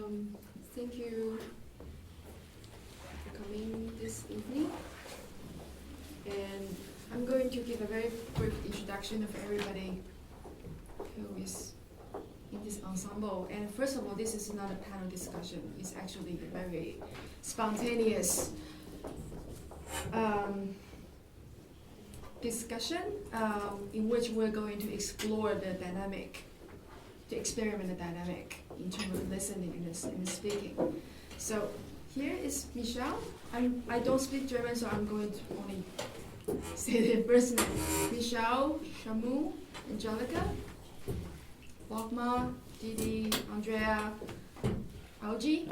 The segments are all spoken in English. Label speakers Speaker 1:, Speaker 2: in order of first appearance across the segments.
Speaker 1: Thank you for coming this evening. And I'm going to give a very brief introduction of everybody who is in this ensemble. And first of all, this is not a panel discussion. It's actually a very spontaneous discussion in which we're going to explore the dynamic, to experiment the dynamic in terms of listening and speaking. So here is Michelle. I don't speak German, so I'm going to only say the first name. Michelle, Shamu, Angelica, Wagma, Didi, Andrea, Algie,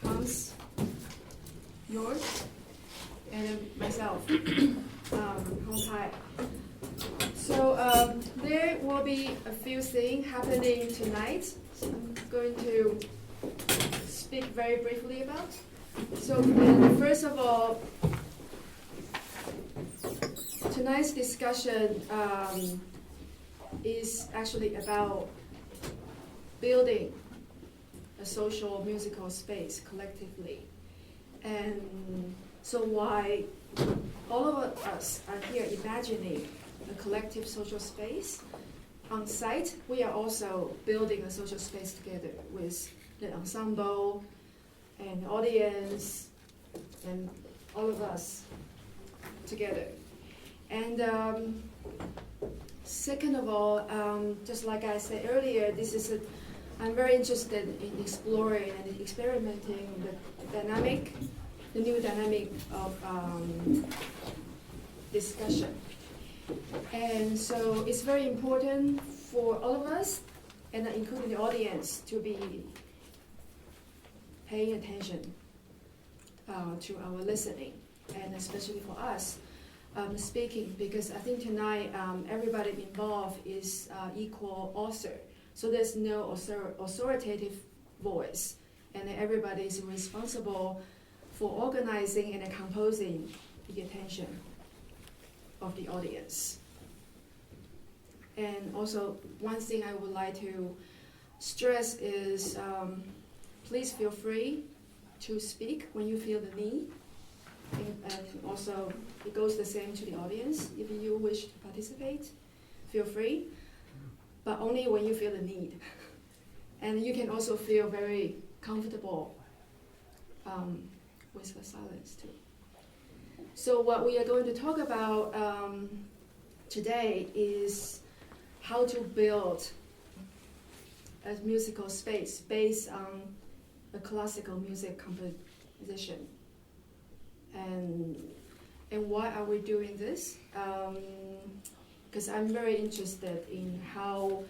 Speaker 1: Hans, yours, and myself, Hong-Kai. So there will be a few things happening tonight. So I'm going to speak very briefly about. So first of all, tonight's discussion is actually about building a social musical space collectively. And so why all of us are here imagining a collective social space on site, we are also building a social space together with the ensemble and audience and all of us together. And second of all, just like I said earlier, I'm very interested in exploring and experimenting the new dynamic of discussion. And so it's very important for all of us, and including the audience, to be paying attention to our listening, and especially for us speaking, because I think tonight everybody involved is equal author. So there's no authoritative voice, and everybody is responsible for organizing and composing the attention of the audience. And also, one thing I would like to stress is please feel free to speak when you feel the need. And also, it goes the same to the audience. If you wish to participate, feel free, but only when you feel the need. And you can also feel very comfortable with the silence too. So what we are going to talk about today is how to build a musical space based on a classical music composition. And why are we doing this? Because I'm very interested in how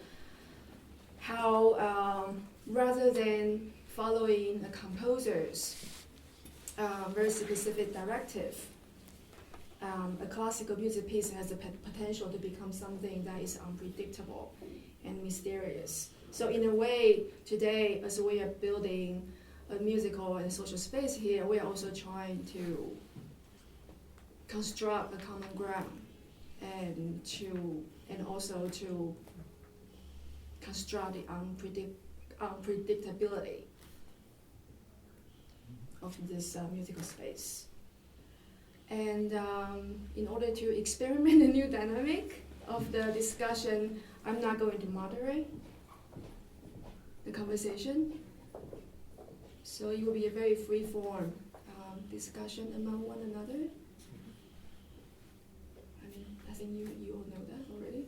Speaker 1: rather than following the composer's very specific directive, a classical music piece has the potential to become something that is unpredictable and mysterious. So in a way, today, as we are building a musical and social space here, we are also trying to construct a common ground and also to construct the unpredictability of this musical space. And in order to experiment a new dynamic of the discussion, I'm not going to moderate the conversation. So it will be a very free-form discussion among one another. I mean, I think you all know that already.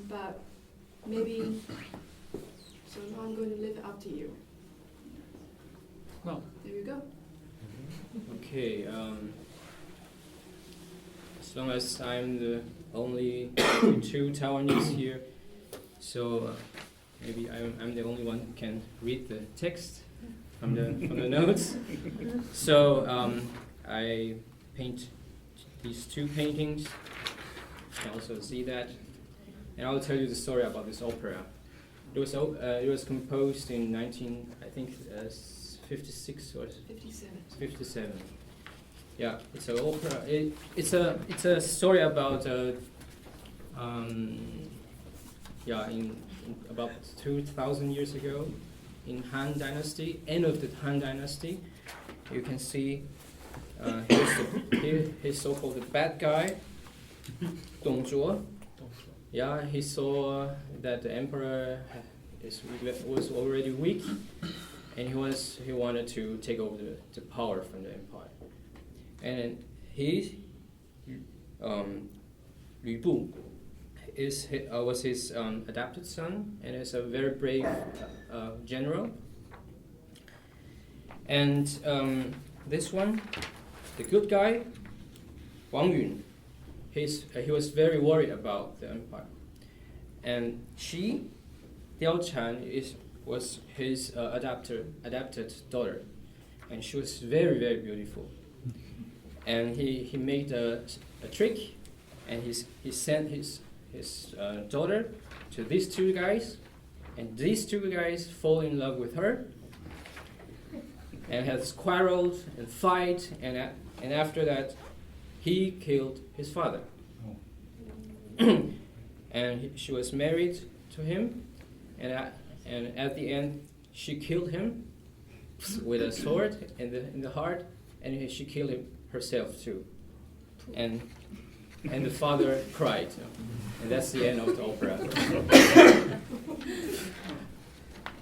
Speaker 1: But maybe, so now I'm going to leave it up to you.
Speaker 2: Well,
Speaker 1: there you go.
Speaker 2: Okay. As long as I'm the only two Taiwanese here, so maybe I'm the only one who can read the text from the notes. So I paint these two paintings. You can also see that, and I'll tell you the story about this opera. It was composed in 1956 or 57. Yeah, it's an opera. It's a story about in about 2,000 years ago, in Han Dynasty, end of the Han Dynasty, you can see he's so-called the bad guy, Dong Zhuo. Yeah, he saw that the emperor was already weak, and he wanted to take over the power from the empire. And he, Lü Bu, was his adopted son, and is a very brave general. And this one, the good guy, Wang Yun, he was very worried about the empire. And she, Diao Chan, was his adopted daughter, and she was very, very beautiful. And he made a trick, and he sent his daughter to these two guys, and these two guys fall in love with her, and has quarreled and fight, and after that, he killed his father. And she was married to him, and at the end, she killed him with a sword in the heart, and she killed him herself too. And the father cried, and that's the end of the opera.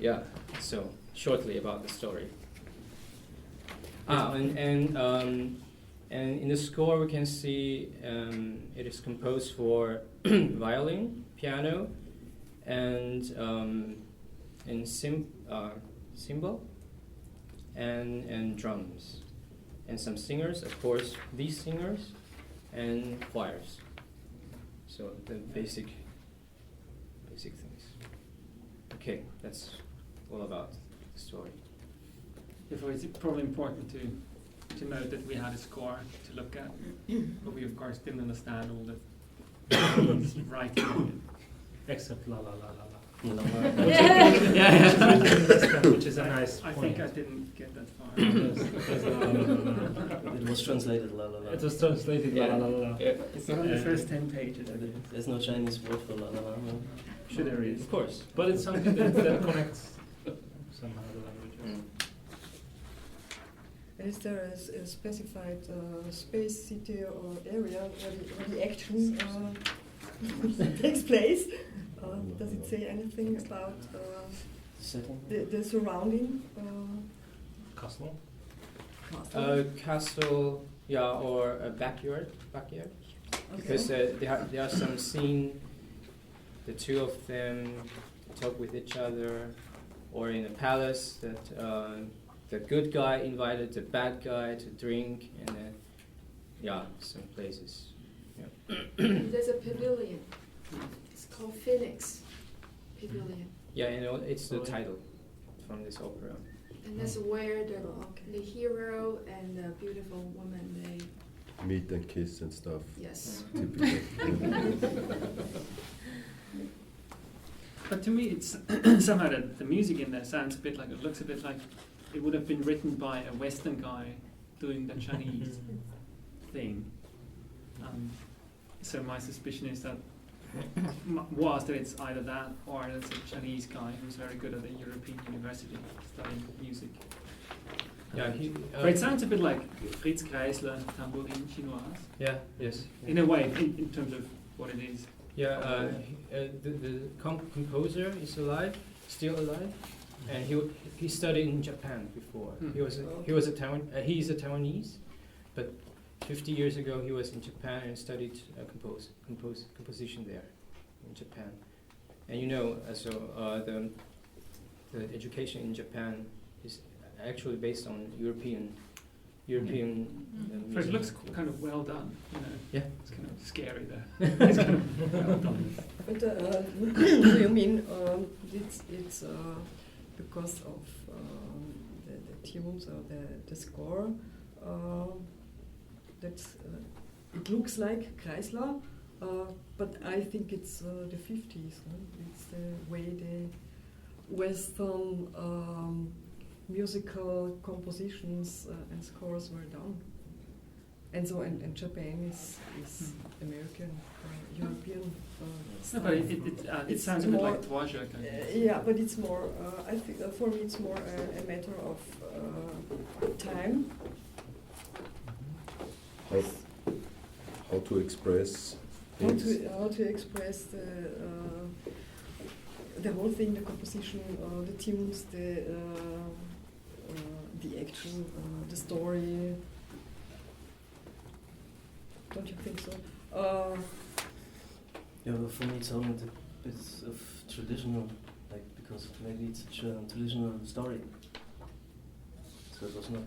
Speaker 2: Yeah. So shortly about the story. And in the score we can see it is composed for violin, piano, and cymbal, and drums, and some singers, of course, these singers, and choirs. So the basic things. Okay, that's all about the story.
Speaker 3: Therefore, it's probably important to note that we had a score to look at, but we of course didn't understand all the writing.
Speaker 4: Except la la la la la.
Speaker 3: Which is a nice point. I think I didn't get that far.
Speaker 5: It was translated la la la.
Speaker 4: It was translated la la la la.
Speaker 3: Yeah. It's on the first 10 pages.
Speaker 5: There's no Chinese word for la la la. No?
Speaker 3: Sure there is.
Speaker 2: Of course.
Speaker 4: But it's something that connects somehow the languages.
Speaker 6: And is there a specified space, city, or area where the action takes place? Does it say anything about the surrounding?
Speaker 4: Castle?
Speaker 2: Castle, yeah, or a backyard.
Speaker 6: Okay.
Speaker 2: Because there are some scene, the two of them talk with each other, or in a palace that the good guy invited the bad guy to drink, and then some places. Yeah.
Speaker 1: There's a pavilion. It's called Phoenix Pavilion.
Speaker 2: Yeah, it's the title from this opera.
Speaker 1: And that's where the hero and the beautiful woman, they
Speaker 7: meet and kiss and stuff.
Speaker 1: Yes.
Speaker 3: But to me, it's somehow the music in there sounds a bit like, it looks a bit like it would have been written by a Western guy doing the Chinese thing. So my suspicion is that it's either that or it's a Chinese guy who's very good at a European university studying music.
Speaker 2: Yeah,
Speaker 3: but it sounds a bit like Fritz Kreisler, Tambourine Chinoise.
Speaker 2: Yeah, yes.
Speaker 3: In a way, in terms of what it is.
Speaker 2: Yeah, the composer is still alive, and he studied in Japan before. He's a Taiwanese, but 50 years ago he was in Japan and studied composition there in Japan. And the education in Japan is actually based on European
Speaker 3: But it looks kind of well done,
Speaker 2: Yeah.
Speaker 3: It's kind of scary there. It's kind of well done.
Speaker 6: But do you mean it's because of the tunes or the score that it looks like Kreisler, but I think it's the 50s. It's the way the Western musical compositions and scores were done. and so and Japan is American, European.
Speaker 3: No, but it sounds a bit like Dvorak.
Speaker 6: Yeah, but it's more. I think for me it's more a matter of time.
Speaker 7: How to express things.
Speaker 6: How to express the whole thing, the composition, the tunes, the action, the story. Don't you think so?
Speaker 5: Yeah, well, for me it sounded a bit of traditional, like because maybe it's a traditional story. So it was not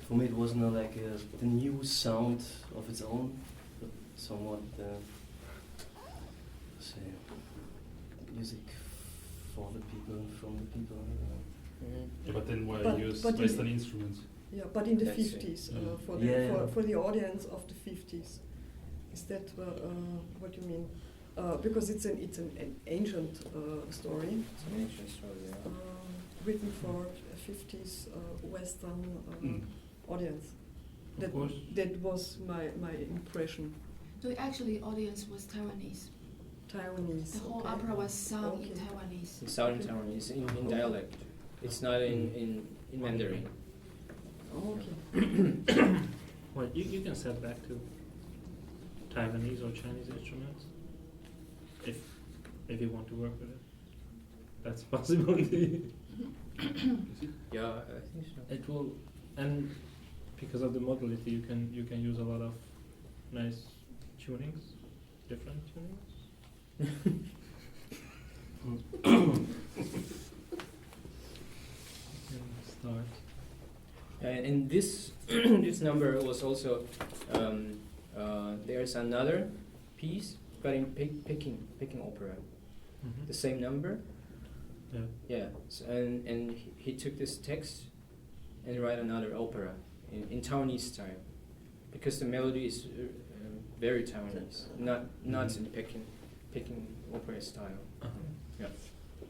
Speaker 5: for me it wasn't like the new sound of its own, but somewhat say music for the people, from the people.
Speaker 4: Yeah, but then why use
Speaker 6: but
Speaker 4: Western instruments?
Speaker 6: Yeah, but in the
Speaker 2: That's it.
Speaker 6: 50s,
Speaker 5: Yeah.
Speaker 6: for the audience of the 50s, is that what you mean? Because it's an ancient story.
Speaker 2: It's an ancient story, yeah.
Speaker 6: Written for a 50s Western audience.
Speaker 4: Of course.
Speaker 6: That was my impression.
Speaker 1: So actually, audience was Taiwanese.
Speaker 6: Taiwanese.
Speaker 1: The whole
Speaker 6: okay.
Speaker 1: opera was sung
Speaker 6: Okay.
Speaker 1: in Taiwanese.
Speaker 2: It's out in Taiwanese, in dialect. It's not in Mandarin.
Speaker 6: Oh, okay.
Speaker 4: Well, you can set back to Taiwanese or Chinese instruments if you want to work with it. That's a possibility.
Speaker 2: Yeah, I think so.
Speaker 4: It will, and because of the modality, you can use a lot of nice tunings, different tunings. Start.
Speaker 2: And this this number was also there's another piece, but in Peking opera, the same number.
Speaker 4: Yeah.
Speaker 2: Yeah, so, and he took this text and write another opera in Taiwanese style, because the melody is very Taiwanese, not in Peking opera style. Yeah,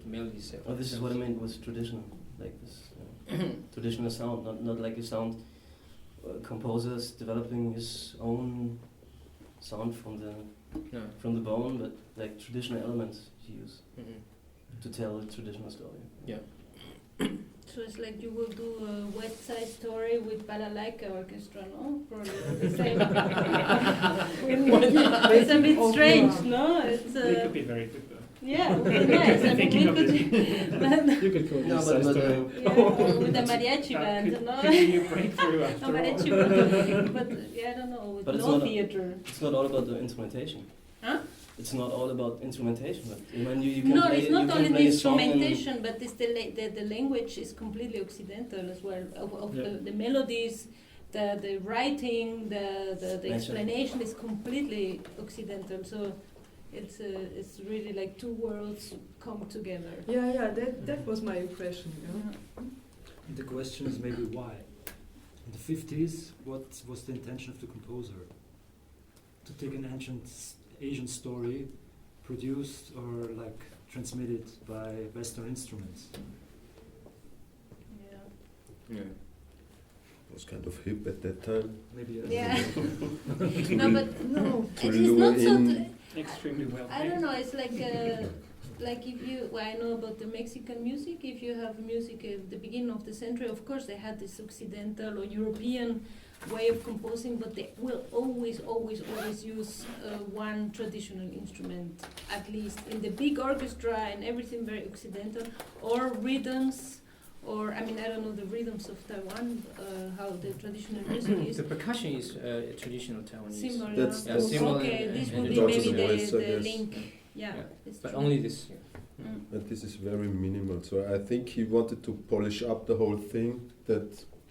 Speaker 2: the melody is.
Speaker 5: Oh, this is what I meant was traditional, like this traditional sound, not like a sound. Composers developing his own sound from the bone, but like traditional elements he used to tell a traditional story.
Speaker 2: Yeah.
Speaker 8: So it's like you will do a West Side Story with balalaika orchestra, no? Probably the same. It's a bit strange, no? It's
Speaker 3: It could be very good though.
Speaker 8: yeah, it would be nice. I mean,
Speaker 3: Thinking
Speaker 8: we
Speaker 3: of
Speaker 8: could,
Speaker 4: You could call
Speaker 5: No,
Speaker 4: this
Speaker 5: but
Speaker 8: yeah, with a mariachi
Speaker 3: That
Speaker 8: band,
Speaker 3: could
Speaker 8: no?
Speaker 3: be a breakthrough
Speaker 8: No
Speaker 3: after all.
Speaker 8: mariachi band, but yeah, I don't know, with
Speaker 5: But it's
Speaker 8: no
Speaker 5: not a-
Speaker 8: theater.
Speaker 5: It's not all about the instrumentation.
Speaker 8: Huh?
Speaker 5: It's not all about instrumentation, but when you can
Speaker 8: No,
Speaker 5: play,
Speaker 8: it's
Speaker 5: you
Speaker 8: not
Speaker 5: can
Speaker 8: only the
Speaker 5: play a song and-
Speaker 8: instrumentation, but it's the language is completely occidental as well. Of
Speaker 4: Yeah.
Speaker 8: the melodies, the writing, the explanation is completely occidental. So it's really like two worlds come together.
Speaker 6: Yeah, that was my impression. Yeah.
Speaker 9: The question is maybe why. In the 50s, what was the intention of the composer? To take an ancient Asian story, produced or like transmitted by Western instruments.
Speaker 8: Yeah.
Speaker 2: Yeah.
Speaker 7: It was kind of hip at that time.
Speaker 9: Maybe yes.
Speaker 8: Yeah. No, but
Speaker 6: No.
Speaker 8: it is not so.
Speaker 3: Extremely well
Speaker 8: I
Speaker 3: made.
Speaker 8: don't know. It's like if you. Well, I know about the Mexican music. If you have music at the beginning of the century, of course they had this Occidental or European way of composing, but they will always use one traditional instrument, at least in the big orchestra and everything very Occidental, or rhythms, or I mean I don't know the rhythms of Taiwan, how the traditional music is.
Speaker 2: The percussion is traditional Taiwanese.
Speaker 8: Similar.
Speaker 7: That's-
Speaker 2: Yeah, similar
Speaker 8: Okay,
Speaker 2: and-
Speaker 8: this
Speaker 2: and
Speaker 8: would
Speaker 2: it
Speaker 8: be
Speaker 2: also
Speaker 8: maybe
Speaker 7: voice, I
Speaker 8: the
Speaker 7: guess.
Speaker 8: link. Yeah,
Speaker 2: Yeah.
Speaker 8: it's
Speaker 2: But
Speaker 8: true.
Speaker 2: only this. Yeah.
Speaker 8: Mm.
Speaker 7: And this is very minimal. So I think he wanted to polish up the whole thing, that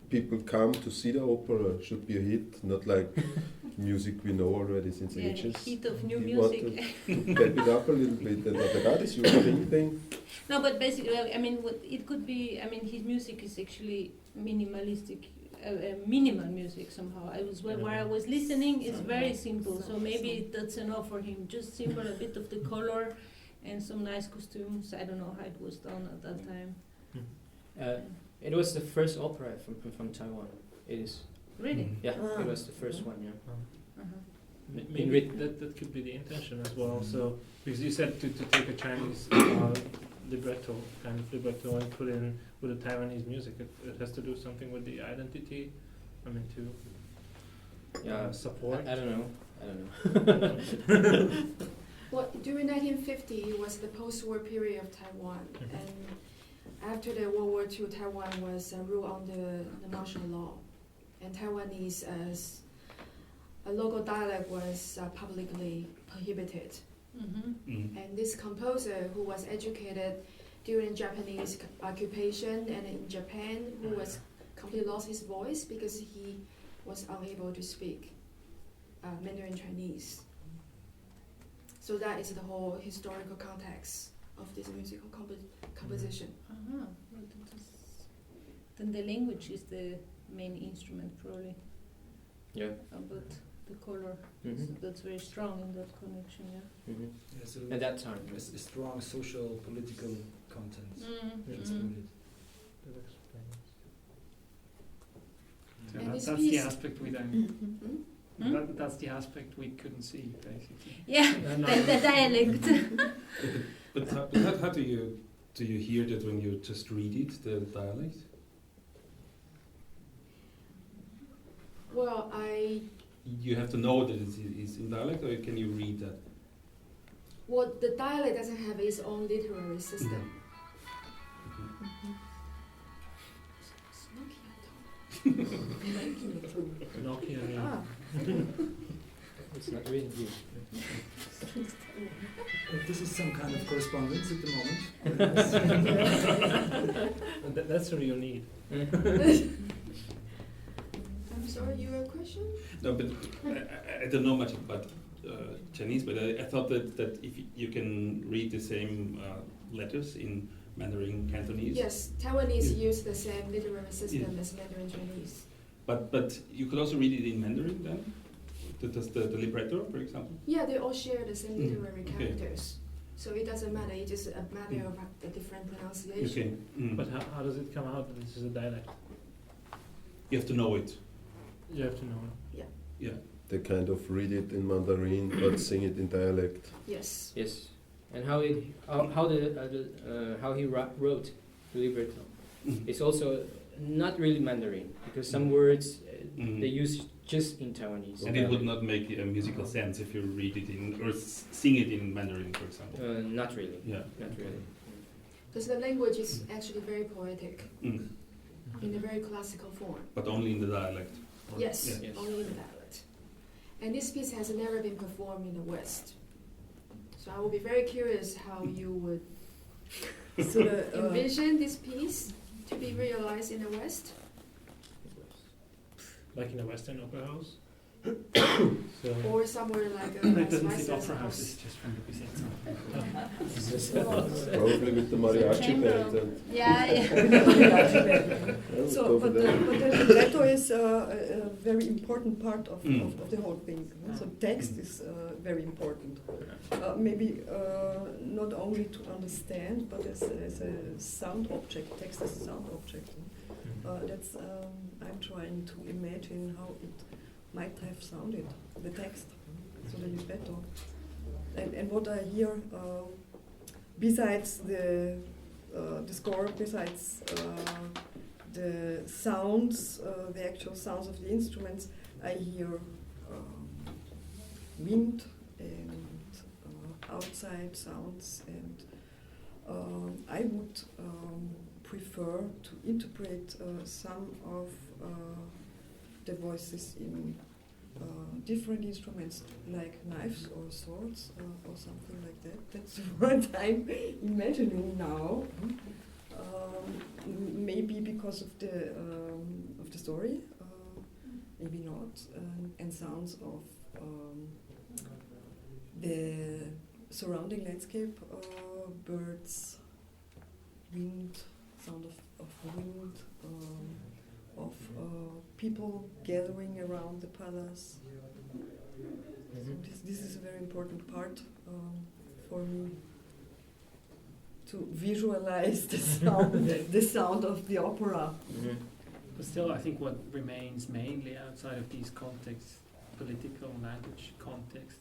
Speaker 7: people come to see the opera should be a hit, not like music we know already since
Speaker 8: Yeah,
Speaker 7: ages.
Speaker 8: heat of new
Speaker 7: He
Speaker 8: music.
Speaker 7: wanted to pep it up a little bit, and that is your thing.
Speaker 8: No, but basically, well, I mean, it could be. I mean, his music is actually minimalistic, minimal music somehow. Where I was listening is very simple, so maybe that's enough for him. Just simple, a bit of the color, and some nice costumes. I don't know how it was done at that time.
Speaker 2: It was the first opera from Taiwan. It is
Speaker 8: Really?
Speaker 2: Yeah,
Speaker 6: Ah.
Speaker 2: it was the first one. Yeah.
Speaker 8: Uh-huh.
Speaker 4: Maybe
Speaker 2: written.
Speaker 4: that could be the intention as well. So because you said to take a Chinese libretto, kind of libretto, and put in with the Taiwanese music, it has to do something with the identity. I mean, to support.
Speaker 2: I don't know.
Speaker 1: Well, during 1950, it was the post-war period of Taiwan, and after the World War II, Taiwan was ruled under the martial law, and Taiwanese as a local dialect was publicly prohibited.
Speaker 8: Mm-hmm.
Speaker 1: And this composer, who was educated during Japanese occupation and in Japan, who was completely lost his voice because he was unable to speak Mandarin Chinese. So that is the whole historical context of this musical composition.
Speaker 8: Uh-huh. Well, then the language is the main instrument, probably.
Speaker 2: Yeah.
Speaker 8: But the color, that's very strong in that connection, yeah.
Speaker 9: Yeah, so
Speaker 2: At that time.
Speaker 9: a strong social, political content. That's
Speaker 8: Mm-hmm.
Speaker 9: needed.
Speaker 3: So
Speaker 1: And this
Speaker 3: that's the
Speaker 1: piece-
Speaker 3: aspect we don't.
Speaker 8: Hmm?
Speaker 3: That's the aspect we couldn't see, basically.
Speaker 8: Yeah, the dialect.
Speaker 10: But how do you hear that when you just read it, the dialect?
Speaker 1: Well,
Speaker 10: You have to know that it's in dialect, or can you read that?
Speaker 1: the dialect doesn't have its own literary system.
Speaker 4: Nokia.
Speaker 1: Ah,
Speaker 2: It's not really you.
Speaker 9: This is some kind of correspondence at the moment.
Speaker 4: That's the real need.
Speaker 1: I'm sorry, your question?
Speaker 10: No, but I don't know much about Chinese, but I thought that if you can read the same letters in Mandarin Cantonese.
Speaker 1: Yes, Taiwanese use the same literary system as Mandarin Chinese.
Speaker 10: But you could also read it in Mandarin then? The libretto, for example?
Speaker 1: Yeah, they all share the same literary
Speaker 10: Okay.
Speaker 1: characters. So it doesn't matter, it's just a matter of the different pronunciation.
Speaker 10: Okay.
Speaker 4: But how does it come out that this is a dialect?
Speaker 10: You have to know it.
Speaker 4: You have to know.
Speaker 10: Yeah.
Speaker 7: They kind of read it in Mandarin but sing it in dialect.
Speaker 1: Yes.
Speaker 2: Yes. And how he wrote the libretto. It's also not really Mandarin because some words they use just in Taiwanese.
Speaker 10: And it would not make a musical sense if you read it in or sing it in Mandarin, for example.
Speaker 2: Not really.
Speaker 10: Yeah.
Speaker 2: Not really.
Speaker 1: Because the language is actually very poetic, in a very classical form.
Speaker 10: But only in the dialect.
Speaker 1: Yes,
Speaker 2: Yes.
Speaker 1: only in the dialect. And this piece has never been performed in the West. So I will be very curious how you would
Speaker 6: So
Speaker 1: envision this piece to be realized in the West.
Speaker 4: Like in a Western opera house.
Speaker 1: Or somewhere like a
Speaker 3: It doesn't
Speaker 1: Weiss
Speaker 3: sit opera
Speaker 1: house.
Speaker 3: house, it's just from the Bizet.
Speaker 7: Probably with the mariachi
Speaker 8: Chamber.
Speaker 7: band. And
Speaker 8: Yeah.
Speaker 7: Let's
Speaker 6: So,
Speaker 7: go for
Speaker 6: but
Speaker 7: that.
Speaker 6: the libretto is a very important part of the whole thing. So text is very important. Maybe not only to understand, but as a sound object. Text as a sound object. That's I'm trying to imagine how it might have sounded, the text, so the libretto. And what I hear, besides the score, besides the sounds, the actual sounds of the instruments, I hear wind and outside sounds, and I would prefer to interpret some of the voices in different instruments like knives or swords or something like that. That's what I'm imagining now. Maybe because of the story, maybe not, and sounds of the surrounding landscape, birds, wind, sound of wind, of people gathering around the palace. So this is a very important part for me to visualize the sound, the sound of the opera.
Speaker 3: But still, I think what remains mainly outside of these contexts, political language context,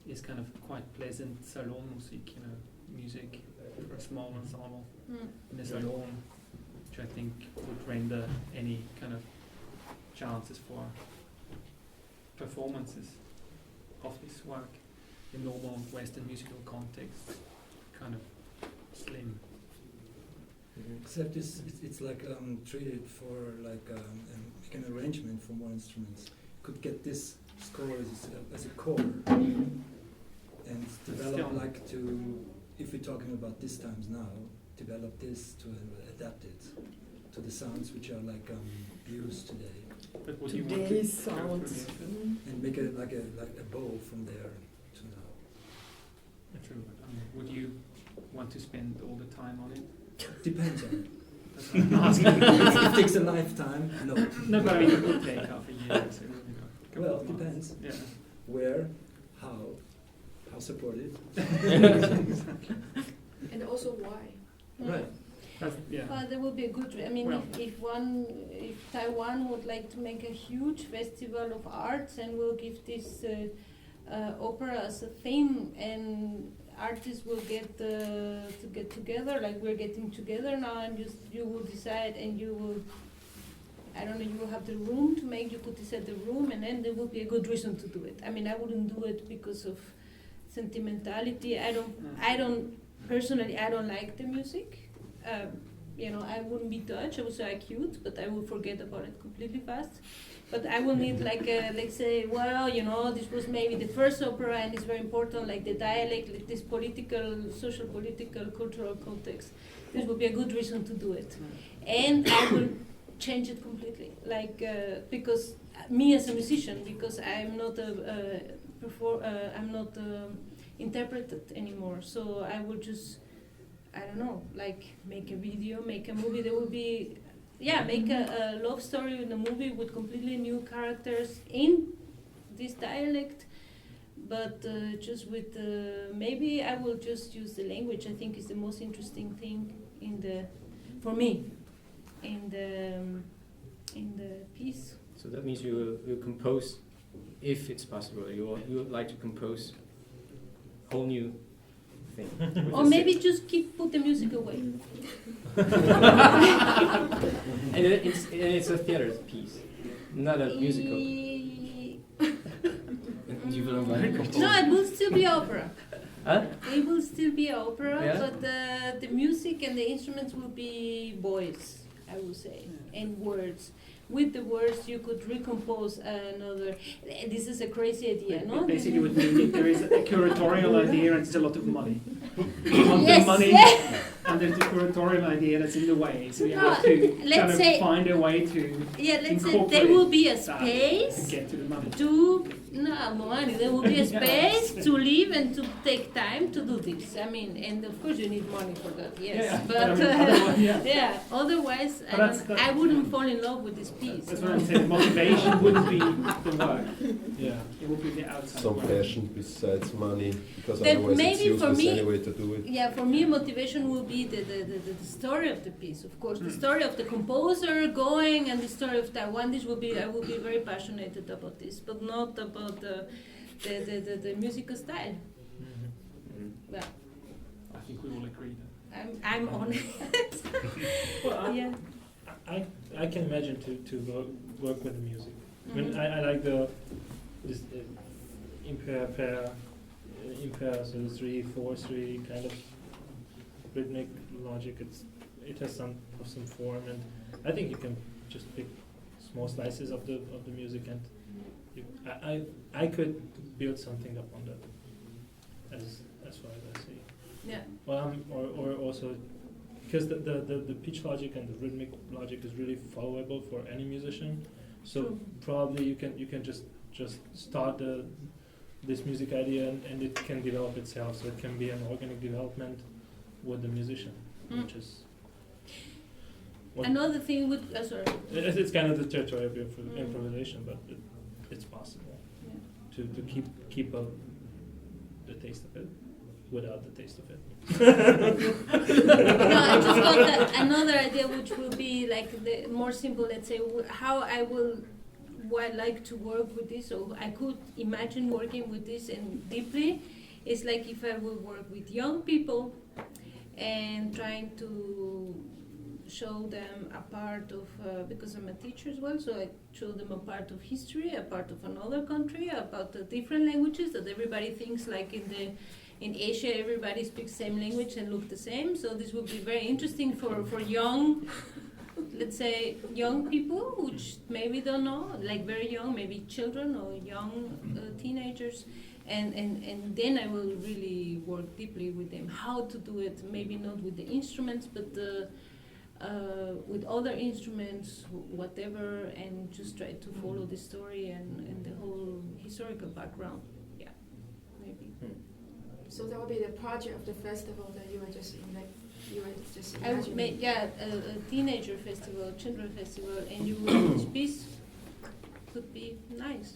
Speaker 3: is kind of quite pleasant salon music, music for a small ensemble in a salon, which I think would render any kind of chances for performances of this work in normal Western musical context kind of slim.
Speaker 9: Except it's like treated for like make an arrangement for more instruments. Could get this score as a core and develop like to, if we're talking about these times now, develop this to adapt it to the sounds which are like used today.
Speaker 3: But would you want to
Speaker 6: Today's sounds.
Speaker 9: And make it like a bow from there to now.
Speaker 3: True. I mean, would you want to spend all the time on it?
Speaker 9: Depends on it.
Speaker 3: That's what I'm asking.
Speaker 9: If it takes a lifetime, no.
Speaker 3: No, but I mean, it would take half a year. So,
Speaker 9: Well, it depends.
Speaker 3: Yeah.
Speaker 9: Where, how supported.
Speaker 3: Exactly.
Speaker 1: And also why?
Speaker 9: Right.
Speaker 3: Yeah.
Speaker 8: Well, there would be a good. I mean,
Speaker 3: Well.
Speaker 8: if Taiwan would like to make a huge festival of arts and will give this opera as a theme, and artists will get to get together, like we're getting together now, and you will decide, and you will. I don't know. You will have the room to make. You could decide the room, and then there will be a good reason to do it. I mean, I wouldn't do it because of sentimentality. I don't personally. I don't like the music. I wouldn't be touched. I would say cute, but I will forget about it completely fast. But I will need like let's say, this was maybe the first opera, and it's very important, like the dialect, like this social, political, cultural context. This would be a good reason to do it, and I will change it completely. Like because me as a musician, because I'm not interpreted anymore. So I would just. I don't know, like make a video, make a movie. There will be, make a love story in a movie with completely new characters in this dialect, but just with maybe I will just use the language. I think is the most interesting thing for me in the piece.
Speaker 2: So that means you will compose, if it's possible. You would like to compose whole new thing.
Speaker 8: Or maybe just put the music away.
Speaker 2: And it's a theater piece, not a musical.
Speaker 8: No, it will still be opera.
Speaker 2: Huh?
Speaker 8: It will still be opera,
Speaker 2: Yeah?
Speaker 8: but the music and the instruments will be voice, I would say, and words. With the words, you could recompose another. This is a crazy idea, no?
Speaker 3: Basically, what you need, there is a curatorial idea and it's a lot of money. You want
Speaker 8: Yes,
Speaker 3: the money,
Speaker 8: yeah.
Speaker 3: and there's the curatorial idea that's in the way. So you
Speaker 8: No,
Speaker 3: have to
Speaker 8: let's
Speaker 3: kind of
Speaker 8: say-
Speaker 3: find a way to
Speaker 8: Let's say there will be a
Speaker 3: that
Speaker 8: space
Speaker 3: and get to the money.
Speaker 8: there will be a space to live and to take time to do this. I mean, and of course you need money for that, yes.
Speaker 3: Yeah,
Speaker 8: But
Speaker 3: I mean, otherwise, yeah.
Speaker 8: Otherwise
Speaker 3: But
Speaker 8: I wouldn't fall in love with this piece.
Speaker 3: That's what I'm saying. Motivation wouldn't be the work.
Speaker 4: Yeah.
Speaker 3: It would be the outside
Speaker 7: Some
Speaker 3: work.
Speaker 7: passion besides money, because
Speaker 8: That
Speaker 7: otherwise it's
Speaker 8: maybe for
Speaker 7: useless
Speaker 8: me-
Speaker 7: anyway to do it.
Speaker 8: Yeah, for me, motivation will be the story of the piece, of course. The story of the composer going and the story of Taiwan. I will be very passionate about this, but not about the musical style. Well,
Speaker 3: I think we all agree that.
Speaker 8: I'm on it.
Speaker 4: Well,
Speaker 8: Yeah.
Speaker 4: I can imagine to work with the music. I mean,
Speaker 8: Mhm.
Speaker 4: I like this impair, so the 3/4/3 kind of rhythmic logic. It has some form, and I think you can just pick small slices of the music, and I could build something upon that. As far as I see.
Speaker 8: Yeah.
Speaker 4: Or also because the pitch logic and the rhythmic logic is really followable for any musician. So
Speaker 8: True.
Speaker 4: probably you can just start this music idea, and it can develop itself. So it can be an organic development with the musician, which is
Speaker 8: Another thing with sorry.
Speaker 4: it's kind of the territory of improvisation, but it's possible
Speaker 8: Yeah.
Speaker 4: to keep up the taste of it without the taste of it.
Speaker 8: No, I just got another idea which will be like the more simple, let's say, how I will like to work with this, or I could imagine working with this and deeply, is like if I will work with young people and trying to show them a part of, because I'm a teacher as well, so I show them a part of history, a part of another country, about the different languages that everybody thinks like in Asia everybody speaks the same language and look the same. So this would be very interesting for young, let's say, young people which maybe don't know, like very young, maybe children or young teenagers. And then I will really work deeply with them, how to do it, maybe not with the instruments, but with other instruments, whatever, and just try to follow the story and the whole historical background. Yeah, maybe.
Speaker 1: So that will be the project of the festival that you were just
Speaker 8: I would
Speaker 1: imagining.
Speaker 8: make a teenager festival, children festival, and you would each piece could be nice.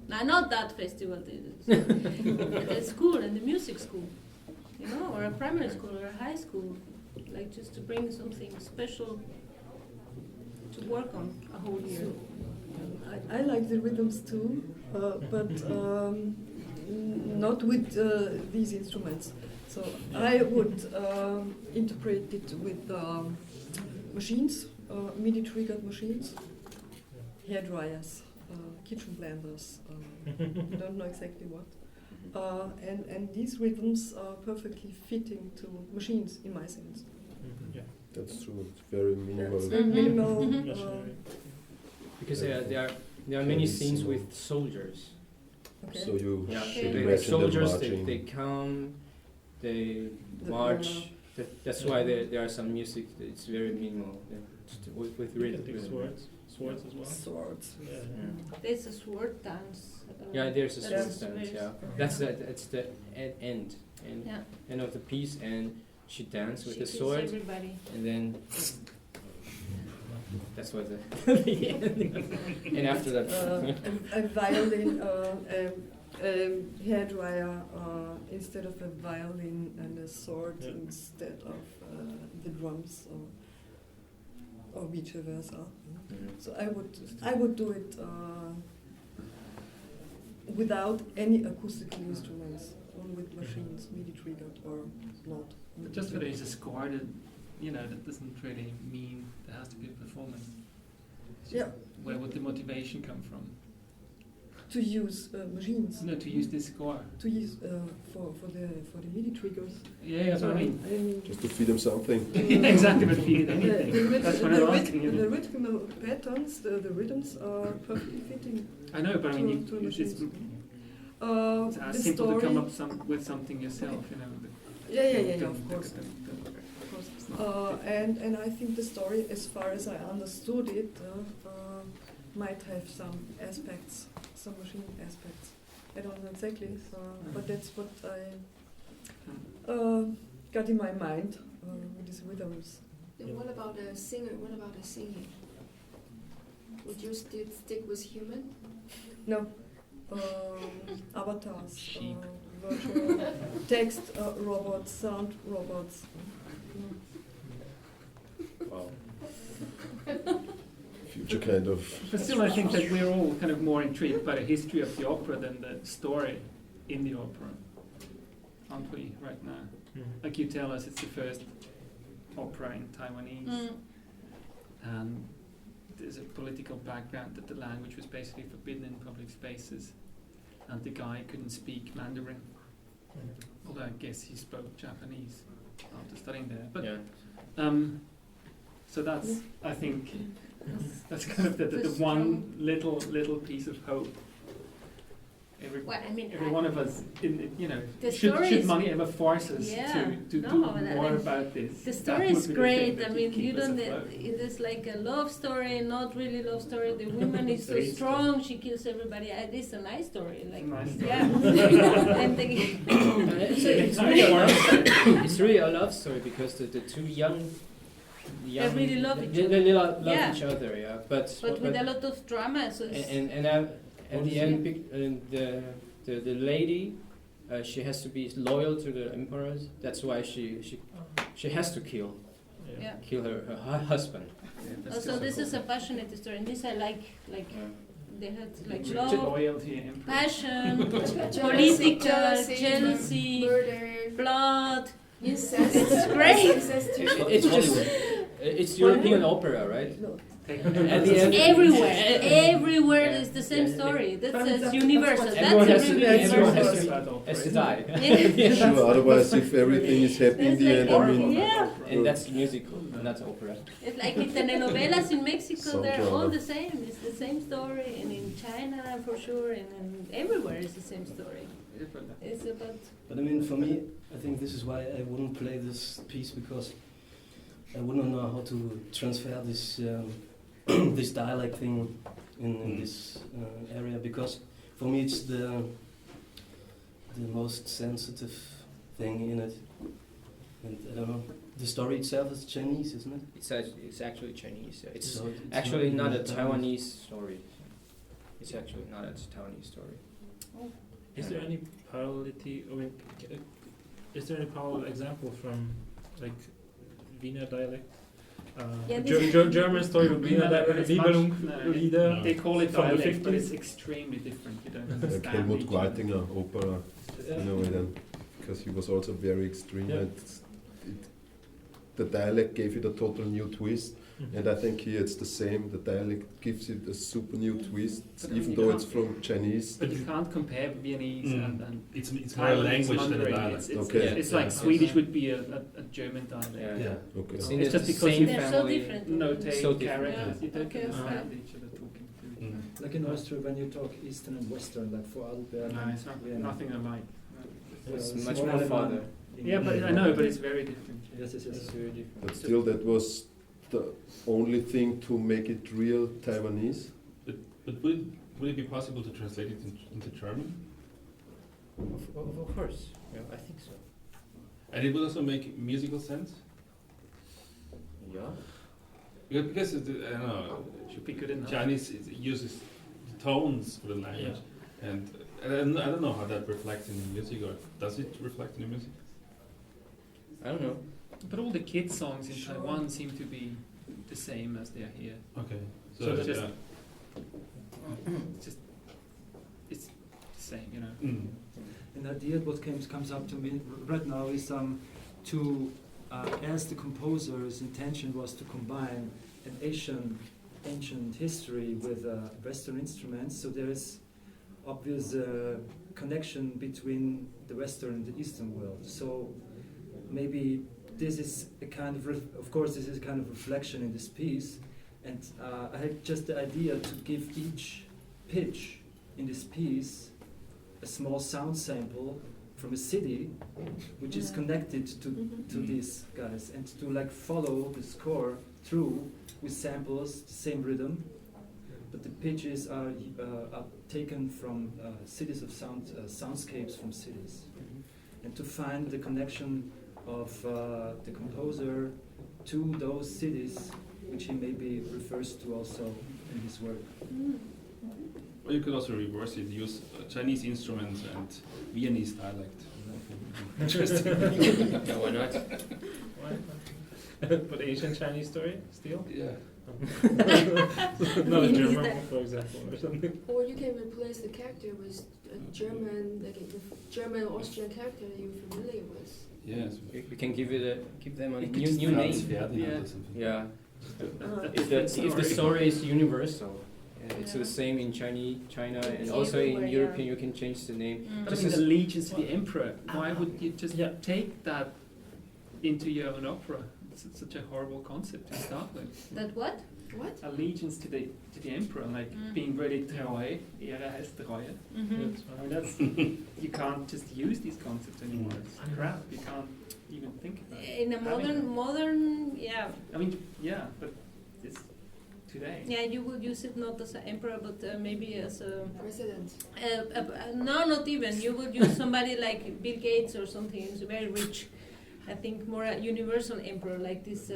Speaker 8: Now, not that festival, the school and the music school, you know, or a primary school or a high school, like just to bring something special to work on a whole year.
Speaker 6: So, I like the rhythms too, but not with these instruments. So I would interpret it with machines, MIDI triggered machines, hair dryers, kitchen blenders, I don't know exactly what. And these rhythms are perfectly fitting to machines in my sense.
Speaker 7: Yeah, that's true. It's very minimal.
Speaker 6: It's very minimal.
Speaker 2: Because there are many scenes with soldiers.
Speaker 6: Okay.
Speaker 7: So you
Speaker 2: Yeah,
Speaker 7: should
Speaker 2: the
Speaker 7: imagine
Speaker 2: soldiers
Speaker 7: them
Speaker 2: they
Speaker 7: marching.
Speaker 2: come, they march. That's why there are some music. It's very minimal with
Speaker 4: You
Speaker 2: rhythm.
Speaker 4: can take swords as well.
Speaker 6: Swords.
Speaker 4: Yeah.
Speaker 8: There's a sword dance.
Speaker 2: Yeah, there's a sword
Speaker 8: That's
Speaker 2: dance.
Speaker 8: very
Speaker 2: Yeah, that's the end of the piece, and she dances with
Speaker 8: She
Speaker 2: the
Speaker 8: kills
Speaker 2: sword,
Speaker 8: everybody.
Speaker 2: and then that's what the end. And after that,
Speaker 6: A violin, a hairdryer instead of a violin, and a sword instead of the drums, or vice versa. So I would do it without any acoustical instruments, only with machines, MIDI triggered or not.
Speaker 3: But just that it's a score that, that doesn't really mean there has to be a performance. It's just
Speaker 6: Yeah.
Speaker 3: Where would the motivation come from?
Speaker 6: To use machines.
Speaker 3: No, to use this score.
Speaker 6: To use for the MIDI triggers.
Speaker 3: Yeah, that's what I mean.
Speaker 7: Just to feed them something.
Speaker 3: Exactly, but feed anything. That's what I'm asking you.
Speaker 6: The rhythmical patterns, the rhythms are perfectly fitting.
Speaker 3: I know, but I mean,
Speaker 6: to
Speaker 3: it's
Speaker 6: machines.
Speaker 3: it's as
Speaker 6: The
Speaker 3: simple to come
Speaker 6: story-
Speaker 3: up with something yourself,
Speaker 6: Yeah, of course. And I think the story, as far as I understood it, might have some aspects, some machine aspects. I don't know exactly, but that's what I got in my mind with these rhythms.
Speaker 1: Then what about the singer? What about the singing? Would you still stick with human?
Speaker 6: No. Avatars,
Speaker 2: Sheep.
Speaker 6: virtual text robots, sound robots.
Speaker 2: wow.
Speaker 7: Future kind of.
Speaker 3: But still, I think that we're all kind of more intrigued by the history of the opera than the story in the opera, aren't we, right now? Like you tell us, it's the first opera in Taiwanese, and there's a political background that the language was basically forbidden in public spaces, and the guy couldn't speak Mandarin, although I guess he spoke Japanese after studying there. But so that's, I think, that's kind of the one little piece of hope. Every one of us,
Speaker 8: The
Speaker 3: should
Speaker 8: story is-
Speaker 3: money ever force us to do more about this?
Speaker 8: The
Speaker 3: that
Speaker 8: story
Speaker 3: would
Speaker 8: is
Speaker 3: be the
Speaker 8: great.
Speaker 3: thing that
Speaker 8: I
Speaker 3: would
Speaker 8: mean,
Speaker 3: keep
Speaker 8: you
Speaker 3: us
Speaker 8: don't.
Speaker 3: afloat.
Speaker 8: It is like a love story, not really love story. The woman is so
Speaker 3: Very
Speaker 8: strong; she kills everybody. It is a nice story. Like,
Speaker 3: Nice story.
Speaker 8: yeah. And
Speaker 2: It's really a love story because the two young
Speaker 8: They really love each other.
Speaker 2: They love
Speaker 8: Yeah.
Speaker 2: each other, yeah. But
Speaker 8: with a lot of drama. So it's
Speaker 2: and at the end, the lady, she has to be loyal to the emperors. That's why she has to kill
Speaker 8: Yeah.
Speaker 2: kill her husband.
Speaker 8: Also, this is a passionate story, and this I like. They had like love,
Speaker 3: loyalty, and
Speaker 8: passion,
Speaker 1: Jealousy,
Speaker 8: political, jealousy,
Speaker 1: murder,
Speaker 8: blood.
Speaker 1: incest.
Speaker 8: It's great.
Speaker 1: Incest too.
Speaker 2: It's just it's European opera, right? At the end,
Speaker 8: Everywhere is the same story. That's universal.
Speaker 2: everyone has
Speaker 8: That's
Speaker 2: to,
Speaker 8: everywhere.
Speaker 2: has to die.
Speaker 7: Sure, otherwise if everything is happy in the end, I mean,
Speaker 8: Yeah.
Speaker 2: And that's musical, not opera.
Speaker 8: It's like in telenovelas in Mexico,
Speaker 7: Some
Speaker 8: they're
Speaker 7: drama.
Speaker 8: all the same. It's the same story, and in China for sure, and everywhere is the same story. It's about
Speaker 5: But I mean, for me, I think this is why I wouldn't play this piece, because I wouldn't know how to transfer this this dialect thing in this area, because for me it's the most sensitive thing in it, and I don't know. The story itself is Chinese, isn't it?
Speaker 2: It's actually Chinese. It's
Speaker 5: So
Speaker 2: actually not a
Speaker 5: really
Speaker 2: Taiwanese story. It's actually not a Taiwanese story.
Speaker 4: Is there any parallelity? I mean, is there any parallel example from like Wiener dialect?
Speaker 8: Yeah, this-
Speaker 4: German story would be Lieder.
Speaker 3: They call it
Speaker 4: from the
Speaker 3: dialect, but
Speaker 4: 50s.
Speaker 3: it's extremely different. You don't
Speaker 7: like
Speaker 3: understand
Speaker 7: Helmut
Speaker 3: each other.
Speaker 7: Gweitinger opera, in a way then, because he was also very extreme.
Speaker 4: Yeah.
Speaker 7: And the dialect gave it a total new twist, and I think here it's the same. The dialect gives it a super new twist,
Speaker 3: But I mean,
Speaker 7: even
Speaker 3: you
Speaker 7: though
Speaker 3: can't-
Speaker 7: it's from Chinese.
Speaker 3: But you can't compare Viennese and
Speaker 10: It's more a
Speaker 3: Taiwanese
Speaker 10: language than a
Speaker 3: Mandarin.
Speaker 10: dialect.
Speaker 7: Okay.
Speaker 3: It's like
Speaker 2: Yeah.
Speaker 3: Swedish would be a German dialect.
Speaker 2: Yeah.
Speaker 10: Yeah.
Speaker 7: Okay.
Speaker 2: It's
Speaker 3: Oh.
Speaker 2: in
Speaker 3: It's
Speaker 2: the
Speaker 3: just because
Speaker 2: same
Speaker 8: they're so
Speaker 2: family.
Speaker 8: different.
Speaker 3: Notate
Speaker 2: So different.
Speaker 3: characters, you don't
Speaker 8: Okay,
Speaker 3: understand
Speaker 8: okay.
Speaker 3: each other talking to each
Speaker 10: Mm.
Speaker 3: other.
Speaker 9: Like in Austria, when you talk Eastern and Western, like for Alberg.
Speaker 3: No, it's not, nothing alike.
Speaker 2: It's
Speaker 9: Yeah,
Speaker 2: much
Speaker 9: small
Speaker 2: more
Speaker 9: Alemán
Speaker 2: farther.
Speaker 9: in-
Speaker 3: Yeah, but I know, but it's very different.
Speaker 9: Yes, yes,
Speaker 2: It's
Speaker 9: yes.
Speaker 2: very different.
Speaker 7: But still, that was the only thing to make it real Taiwanese.
Speaker 10: But would it be possible to translate it into German?
Speaker 2: Of course, yeah, I think so.
Speaker 10: And it would also make musical sense?
Speaker 2: Yeah.
Speaker 10: Because I don't know,
Speaker 3: Should be good enough.
Speaker 10: Chinese uses tones for the language, and I don't know how that reflects in the music, or does it reflect in the music?
Speaker 2: I don't know.
Speaker 3: But all the kids' songs in Taiwan seem to be the same as they are here.
Speaker 10: Okay,
Speaker 3: So
Speaker 10: so
Speaker 3: it's just-
Speaker 10: yeah.
Speaker 3: It's the same, you know.
Speaker 10: Mm.
Speaker 9: An idea what comes up to me right now is to as the composer's intention was to combine an ancient history with Western instruments, so there is obvious connection between the Western and the Eastern world. So maybe this is a kind of course this is a kind of reflection in this piece, and I had just the idea to give each pitch in this piece a small sound sample from a city which is connected to these guys, and to like follow the score through with samples, the same rhythm, but the pitches are taken from cities of soundscapes from cities, and to find the connection of the composer to those cities which he maybe refers to also in his work.
Speaker 10: Or you could also reverse it, use Chinese instruments and Viennese dialect. Interesting.
Speaker 2: Yeah, why not?
Speaker 4: But Asian Chinese story still?
Speaker 10: Yeah.
Speaker 4: Not a German one, for example, or something.
Speaker 1: Or you can replace the character with a German, like a German Austrian character you're familiar with.
Speaker 10: Yes.
Speaker 2: We can give them a
Speaker 10: It could
Speaker 2: new
Speaker 10: just
Speaker 2: new
Speaker 10: be
Speaker 2: name.
Speaker 10: Ferdinand
Speaker 3: Yeah.
Speaker 10: or something.
Speaker 2: Yeah.
Speaker 3: Different
Speaker 2: If the story is universal, it's
Speaker 8: Yeah.
Speaker 2: the same in China, and
Speaker 8: It's
Speaker 2: also in
Speaker 8: everywhere,
Speaker 2: European
Speaker 8: yeah.
Speaker 2: you can change the name.
Speaker 3: But I
Speaker 2: This
Speaker 3: mean,
Speaker 2: is-
Speaker 3: allegiance to the emperor. Why would you just take that into your own opera? It's such a horrible concept to start with.
Speaker 8: That what?
Speaker 1: What?
Speaker 3: Allegiance to the emperor, like being really treu, Ehre heißt Treue.
Speaker 8: Mm-hmm.
Speaker 3: I mean, that's you can't just use these concepts anymore. It's crap. You can't even think about it.
Speaker 8: In a modern, yeah.
Speaker 3: I mean, yeah, but it's today.
Speaker 8: Yeah, you would use it not as an emperor, but maybe as a...
Speaker 1: President.
Speaker 8: No, not even. You would use somebody like Bill Gates or something who's very rich. I think more a universal emperor, like this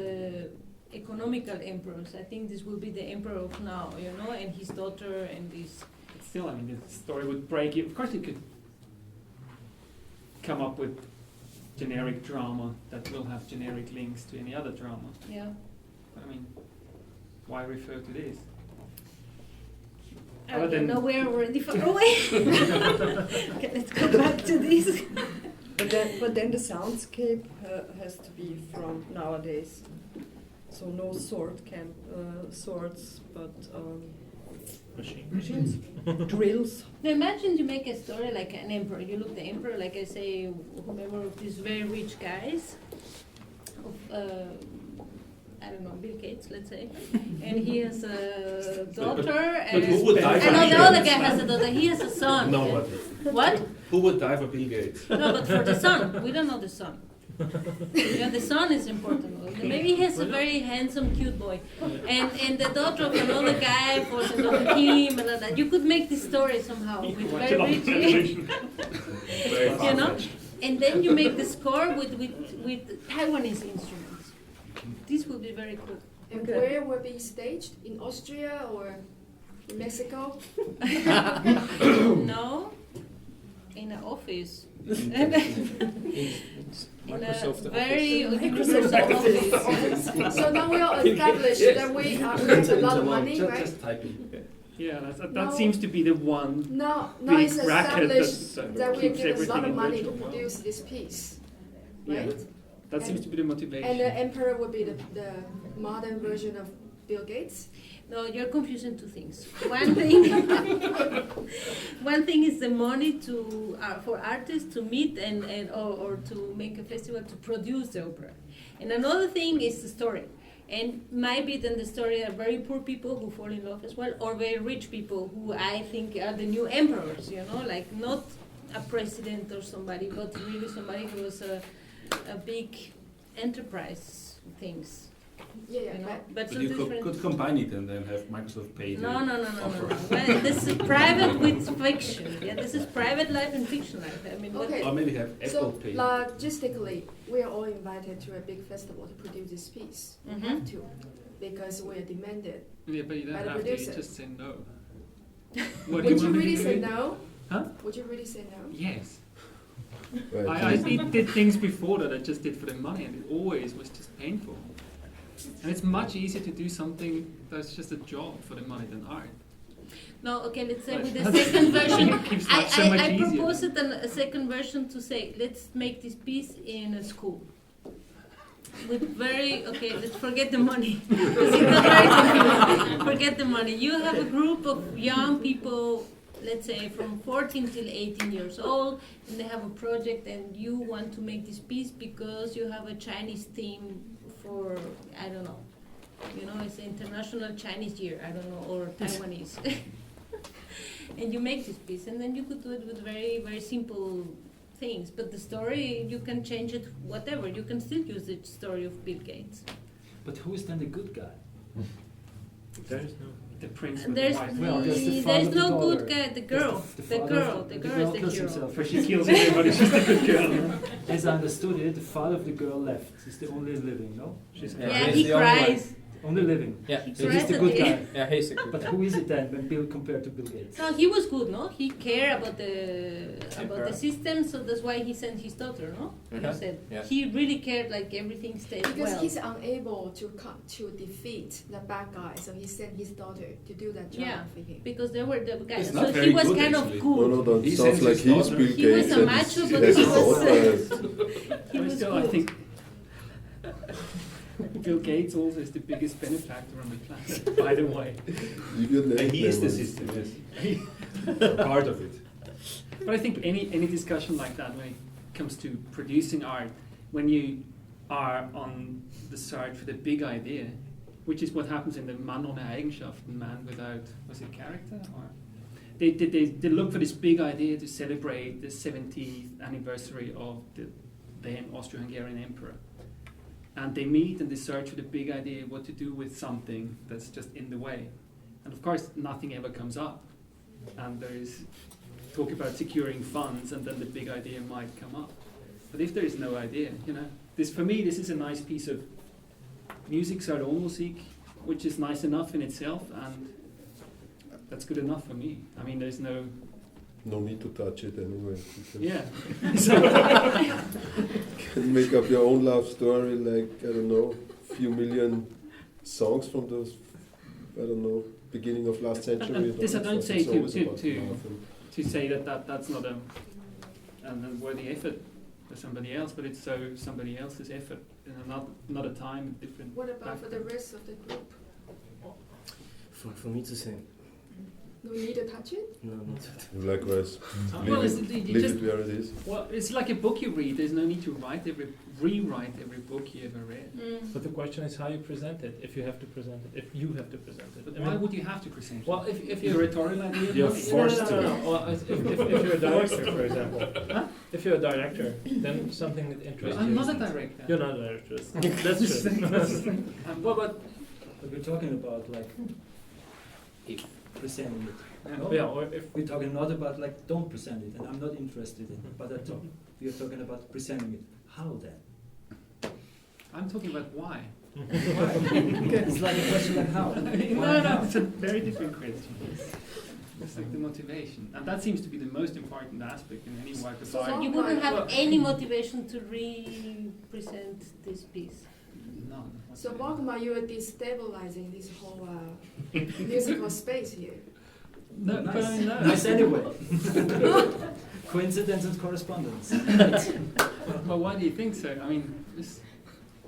Speaker 8: economical emperors. I think this will be the emperor of now, you know, and his daughter and this.
Speaker 3: But still, I mean, the story would break you. Of course, you could come up with generic drama that will have generic links to any other drama.
Speaker 8: Yeah.
Speaker 3: I mean, why refer to this?
Speaker 8: I
Speaker 3: Other
Speaker 8: don't
Speaker 3: than-
Speaker 8: know, we're already far away. Okay, let's go back to this.
Speaker 6: But then the soundscape has to be from nowadays. So no swords, but machines, drills.
Speaker 8: Now imagine you make a story like an emperor. You look the emperor, like I say, whomever of these very rich guys, of I don't know, Bill Gates, let's say, and he has a daughter, and
Speaker 10: who would die for
Speaker 8: I know
Speaker 10: Bill
Speaker 8: the other
Speaker 10: Gates?
Speaker 8: guy has a daughter. He has a son.
Speaker 10: Nobody.
Speaker 8: What?
Speaker 10: Who would die for Bill Gates?
Speaker 8: No, but for the son, we don't know the son. Yeah, the son is important. Maybe he has a very handsome, cute boy, and the daughter of another guy falls in love with him, and all that. You could make this story somehow with very rich, you know, and then you make the score with Taiwanese instruments. This would be very cool.
Speaker 1: And
Speaker 6: Okay.
Speaker 1: where will be staged? In Austria or in Mexico?
Speaker 8: No, in an office.
Speaker 2: Microsoft
Speaker 8: in a very
Speaker 6: Microsoft
Speaker 8: office.
Speaker 1: So now we are established that we have a lot of money, right?
Speaker 10: Just typing.
Speaker 3: Yeah, that
Speaker 1: No.
Speaker 3: seems to be the one
Speaker 1: Now
Speaker 3: big
Speaker 1: it's
Speaker 3: bracket
Speaker 1: established
Speaker 3: that
Speaker 1: that we are
Speaker 3: keeps
Speaker 1: given a
Speaker 3: everything
Speaker 1: lot of
Speaker 3: in
Speaker 1: money to
Speaker 3: virtual.
Speaker 1: produce this piece,
Speaker 3: Yeah.
Speaker 1: right?
Speaker 3: That seems to be the motivation.
Speaker 1: And the emperor would be the modern version of Bill Gates.
Speaker 8: No, you're confusing two things. One thing, one thing is the money to for artists to meet or to make a festival to produce the opera, and another thing is the story. And maybe then the story are very poor people who fall in love as well, or very rich people who I think are the new emperors. You know, like not a president or somebody, but really somebody who was a big enterprise things.
Speaker 1: Yeah, yeah.
Speaker 8: You know,
Speaker 1: But
Speaker 8: but so
Speaker 10: But you
Speaker 8: different.
Speaker 10: could combine it and then have Microsoft pay the
Speaker 8: No.
Speaker 10: offer.
Speaker 8: Well, this is private with fiction. Yeah, this is private life and fiction life. I mean,
Speaker 1: Okay.
Speaker 10: Or maybe have
Speaker 1: so
Speaker 10: Apple pay.
Speaker 1: logistically, we are all invited to a big festival to produce this piece. We
Speaker 8: Mhm.
Speaker 1: have to, because we are demanded.
Speaker 3: Yeah, but you don't
Speaker 1: by the
Speaker 3: have to. You
Speaker 1: producer.
Speaker 3: just say no.
Speaker 1: Would you
Speaker 3: want me
Speaker 1: really
Speaker 3: to
Speaker 1: say
Speaker 3: do?
Speaker 1: no?
Speaker 3: Huh?
Speaker 1: Would you really say no?
Speaker 3: Yes.
Speaker 7: Right.
Speaker 3: I did things before that I just did for the money, and it always was just painful. And it's much easier to do something that's just a job for the money than art.
Speaker 8: No, okay, let's say with the
Speaker 3: That's-
Speaker 8: second version.
Speaker 3: It keeps life so much
Speaker 8: I
Speaker 3: easier.
Speaker 8: proposed a second version to say, let's make this piece in a school. With okay, let's forget the money. Because it's not very confusing. Forget the money. You have a group of young people, let's say from 14 till 18 years old, and they have a project, and you want to make this piece because you have a Chinese theme for, I don't know, you know, it's International Chinese Year, I don't know, or Taiwanese. And you make this piece, and then you could do it with very, very simple things. But the story, you can change it, whatever. You can still use the story of Bill Gates.
Speaker 9: But who is then the good guy?
Speaker 4: There is no.
Speaker 3: The prince
Speaker 8: And
Speaker 3: with
Speaker 8: there's
Speaker 3: the white
Speaker 9: Well, there's the father
Speaker 8: there's
Speaker 9: of the
Speaker 8: no
Speaker 9: daughter.
Speaker 8: good guy. The
Speaker 9: There's
Speaker 8: girl,
Speaker 9: the
Speaker 8: the
Speaker 9: father
Speaker 8: girl,
Speaker 9: of-
Speaker 8: the
Speaker 9: the
Speaker 8: girl
Speaker 9: girl
Speaker 8: is the
Speaker 9: kills
Speaker 8: hero.
Speaker 9: himself.
Speaker 3: But she kills everybody, she's the good girl.
Speaker 9: As I understood it, the father of the girl left. He's the only living, no?
Speaker 3: She's
Speaker 2: Yeah,
Speaker 8: Yeah,
Speaker 2: he's
Speaker 8: he
Speaker 2: the only one.
Speaker 8: cries.
Speaker 9: Only living.
Speaker 2: Yeah,
Speaker 8: He
Speaker 9: So
Speaker 8: cries
Speaker 9: he's the
Speaker 8: at
Speaker 9: good
Speaker 8: the
Speaker 9: guy.
Speaker 8: end.
Speaker 2: yeah, he's a good
Speaker 9: But
Speaker 2: guy.
Speaker 9: who is it then when Bill compared to Bill Gates?
Speaker 8: No, he was good, no? He cared about the
Speaker 2: Emperor.
Speaker 8: system, so that's why he sent his daughter, no? You
Speaker 2: Mhm.
Speaker 8: said
Speaker 2: Yeah.
Speaker 8: he really cared, like everything stayed
Speaker 1: Because
Speaker 8: well.
Speaker 1: he's unable to defeat the bad guy, so he sent his daughter to do that job
Speaker 8: Yeah.
Speaker 1: for him.
Speaker 8: Because they were the guys,
Speaker 10: It's
Speaker 8: so
Speaker 10: not
Speaker 8: he
Speaker 10: very
Speaker 8: was
Speaker 10: good,
Speaker 8: kind
Speaker 10: actually.
Speaker 8: of good.
Speaker 7: No, that
Speaker 10: He
Speaker 7: sounds
Speaker 10: sends
Speaker 7: like
Speaker 10: his
Speaker 7: he's
Speaker 10: daughter.
Speaker 7: Bill
Speaker 8: He was
Speaker 7: Gates
Speaker 8: a
Speaker 7: and
Speaker 8: macho,
Speaker 7: he
Speaker 8: but
Speaker 7: has
Speaker 8: he
Speaker 7: his
Speaker 8: was,
Speaker 7: daughter.
Speaker 8: He
Speaker 3: But
Speaker 8: was
Speaker 3: still, I
Speaker 8: good.
Speaker 3: think Bill Gates also is the biggest benefactor on the planet, by the way.
Speaker 7: Leave your name
Speaker 10: And he is the
Speaker 7: there,
Speaker 10: system, yes. Part of it.
Speaker 3: But I think any discussion like that, when it comes to producing art, when you are on the search for the big idea, which is what happens in the Man ohne Eigenschaften, man without, was it character? Or they look for this big idea to celebrate the 70th anniversary of the then Austro-Hungarian emperor. And they meet and they search for the big idea, what to do with something that's just in the way. And of course, nothing ever comes up. And there is talk about securing funds, and then the big idea might come up. But if there is no idea, you know, for me, this is a nice piece of music, Salonmusik, which is nice enough in itself, and that's good enough for me. I mean, there's no
Speaker 7: no need to touch it anyway.
Speaker 3: Yeah.
Speaker 7: You can make up your own love story, like, I don't know, few million songs from those, I don't know, beginning of last century.
Speaker 3: And this I don't say
Speaker 7: It's always
Speaker 3: to
Speaker 7: about love and-
Speaker 3: to say that's not a worthy effort for somebody else, but it's somebody else's effort, not a time different.
Speaker 1: What about for the rest of the group?
Speaker 5: For me to say,
Speaker 1: No need to touch it?
Speaker 5: no, not that.
Speaker 7: Likewise,
Speaker 3: Well,
Speaker 7: leave it where it is.
Speaker 3: well, it's like a book you read. There's no need to rewrite every book you ever read.
Speaker 4: But the question is how you present it. If you have to present it, if you have to present it.
Speaker 3: But
Speaker 4: I
Speaker 3: why
Speaker 4: mean,
Speaker 3: would you have to present it?
Speaker 4: well, if
Speaker 3: The
Speaker 4: you're
Speaker 3: rhetorical idea?
Speaker 4: You're
Speaker 3: No,
Speaker 4: forced
Speaker 3: no, no,
Speaker 4: to.
Speaker 3: no.
Speaker 4: Well, if you're a director, for example, if you're a director, then something that interests
Speaker 3: I'm
Speaker 4: you.
Speaker 3: not a director.
Speaker 4: You're not a director. That's true.
Speaker 3: Well, but
Speaker 9: But we're talking about like presenting it. No?
Speaker 4: Yeah, or if
Speaker 9: We're talking not about like don't present it, and I'm not interested in it. But we're talking about presenting it. How then?
Speaker 3: I'm talking about why.
Speaker 9: It's like a question like how.
Speaker 3: No, it's a very different question. It's like the motivation, and that seems to be the most important aspect in any work of
Speaker 1: So
Speaker 3: art.
Speaker 8: You wouldn't have
Speaker 3: Well-
Speaker 8: any motivation to represent this piece.
Speaker 3: No.
Speaker 1: So Wagner, you are destabilizing this whole musical space here.
Speaker 3: No,
Speaker 9: Nice.
Speaker 3: but I mean, no.
Speaker 9: Nice anyway. Coincidence and correspondence.
Speaker 3: Well, why do you think so? I mean, this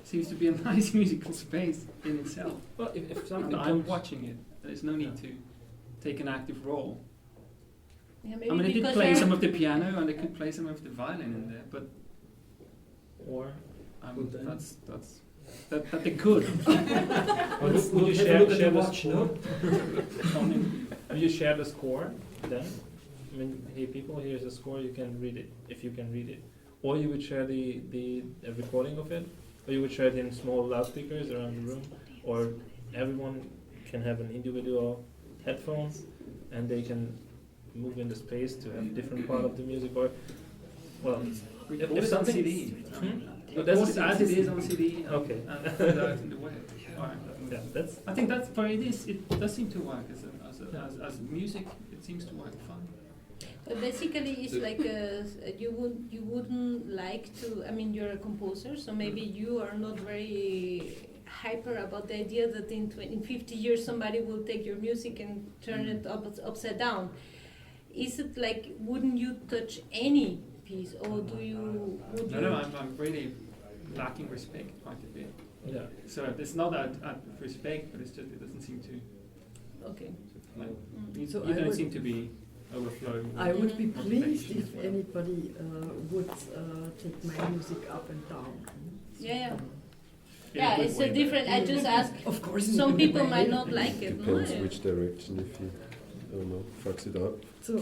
Speaker 3: seems to be a nice musical space in itself.
Speaker 4: well, if
Speaker 3: And
Speaker 4: something
Speaker 3: I'm
Speaker 4: comes,
Speaker 3: watching it. There's no need to take an active role.
Speaker 8: Yeah,
Speaker 3: I
Speaker 8: maybe
Speaker 3: mean, they did
Speaker 8: because
Speaker 3: play
Speaker 8: you're-
Speaker 3: some of the piano and they could play some of the violin in there, but
Speaker 4: or
Speaker 9: Well, then-
Speaker 3: that they could.
Speaker 4: would you
Speaker 9: Have a
Speaker 4: share
Speaker 9: look at
Speaker 4: the
Speaker 9: the watch,
Speaker 4: score?
Speaker 3: Only
Speaker 4: Will you share the score then? I mean, hey people, here's the score. You can read it if you can read it, or you would share the recording of it, or you would share it in small loudspeakers around the room, or everyone can have an individual headphone, and they can move in the space to have different part of the music. Or well,
Speaker 3: record
Speaker 4: if
Speaker 3: it on
Speaker 4: something-
Speaker 3: CD.
Speaker 4: No,
Speaker 3: Record
Speaker 4: that's
Speaker 3: it as it is on CD.
Speaker 4: Okay.
Speaker 3: And put it out in the web. Alright.
Speaker 4: yeah, that's
Speaker 3: I think that's for it is. It does seem to work as music. It seems to work fine.
Speaker 8: But basically, it's like you wouldn't like to. I mean, you're a composer, so maybe you are not very hyper about the idea that in 50 years somebody will take your music and turn it upside down. Is it like wouldn't you touch any piece, or do you? Would
Speaker 3: No,
Speaker 8: you?
Speaker 3: no, I'm really lacking respect quite a bit.
Speaker 4: yeah.
Speaker 3: So it's not out of respect, but it's just it doesn't seem to.
Speaker 8: Okay.
Speaker 3: Like,
Speaker 8: Mm.
Speaker 3: you,
Speaker 6: So
Speaker 3: you
Speaker 6: I
Speaker 3: don't
Speaker 6: would-
Speaker 3: seem to be overflowing.
Speaker 6: I would be
Speaker 3: Motivation
Speaker 6: pleased
Speaker 3: as
Speaker 6: if
Speaker 3: well.
Speaker 6: anybody would take my music up and down.
Speaker 8: Yeah.
Speaker 3: In
Speaker 8: Yeah,
Speaker 3: good
Speaker 8: it's
Speaker 3: way,
Speaker 8: a different. I just ask.
Speaker 6: Of course,
Speaker 8: Some people might not like it. No?
Speaker 7: Depends which direction, if you, I don't know, fucks it up,
Speaker 6: So